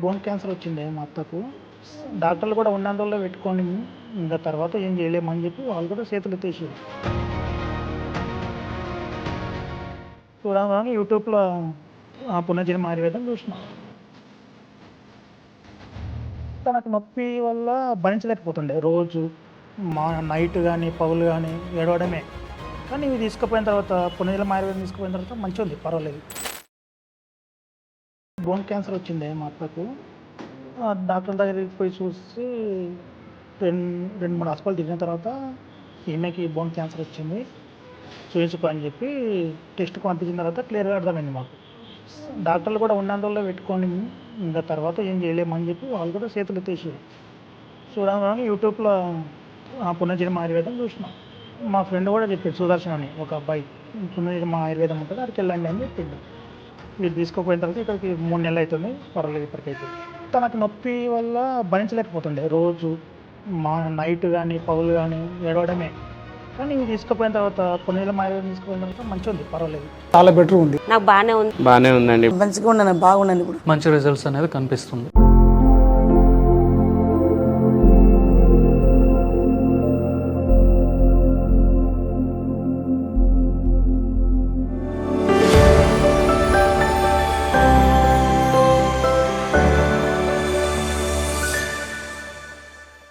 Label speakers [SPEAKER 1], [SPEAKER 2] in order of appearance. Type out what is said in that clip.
[SPEAKER 1] Bone cancer వచ్చింది మా అత్తకు. డాక్టర్లు కూడా ఉన్నంత రోజుల్లో పెట్టుకోండి, ఇంకా తర్వాత ఏం చేయలేమని చెప్పి వాళ్ళు కూడా చేతులు ఎత్తేసారు. చూడగానే యూట్యూబ్లో పునర్జన్మ ఆయుర్వేదం చూసిన. తనకు నొప్పి వల్ల భరించలేకపోతుండే, రోజు నైట్ కానీ పగులు కానీ ఏడవడమే. కానీ ఇవి తీసుకుపోయిన తర్వాత పునర్జన్మ ఆయుర్వేదం తీసుకుపోయిన తర్వాత మంచిగా ఉంది, పర్వాలేదు. బోన్ క్యాన్సర్ వచ్చింది మా అత్తకు. డాక్టర్ దగ్గరికి పోయి చూసి రెండు మూడు హాస్పిటల్ తిరిగిన తర్వాత ఈమెకి బోన్ క్యాన్సర్ వచ్చింది, చూపించుకో అని చెప్పి టెస్ట్కి పంపించిన తర్వాత క్లియర్గా అర్థమైంది మాకు. డాక్టర్లు కూడా ఉన్నంత రోజుల్లో పెట్టుకోండి, ఇంకా తర్వాత ఏం చేయలేమని చెప్పి వాళ్ళు కూడా చేతులు ఎత్తేసారు. చూడగానే యూట్యూబ్లో పునర్జన్మ ఆయుర్వేదం చూసిన. మా ఫ్రెండ్ కూడా చెప్పాడు, సుదర్శన్ అని ఒక అబ్బాయి, పునర్జన్మ ఆయుర్వేదం ఉంటుంది అక్కడికి వెళ్ళండి అని చెప్పిండు. వీళ్ళు తీసుకుపోయిన తర్వాత ఇక్కడికి 3 నెలలు అవుతుంది, పర్వాలేదు ఇప్పటికైతే. తనకు నొప్పి వల్ల భరించలేకపోతుండే, రోజు నైట్ కానీ పగులు కానీ ఏడవడమే. కానీ ఇవి తీసుకుపోయిన తర్వాత పునర్జన్మ ఆయుర్వేదం తీసుకుపోయిన తర్వాత మంచిగా ఉంది, పర్వాలేదు.
[SPEAKER 2] చాలా బెటర్ ఉంది.
[SPEAKER 3] నాకు బాగానే ఉంది.
[SPEAKER 4] బాగానే ఉందండి.
[SPEAKER 2] మంచిగా ఉన్నాను, బాగున్నాను ఇప్పుడు.
[SPEAKER 5] మంచి రిజల్ట్స్ అనేది కనిపిస్తుంది.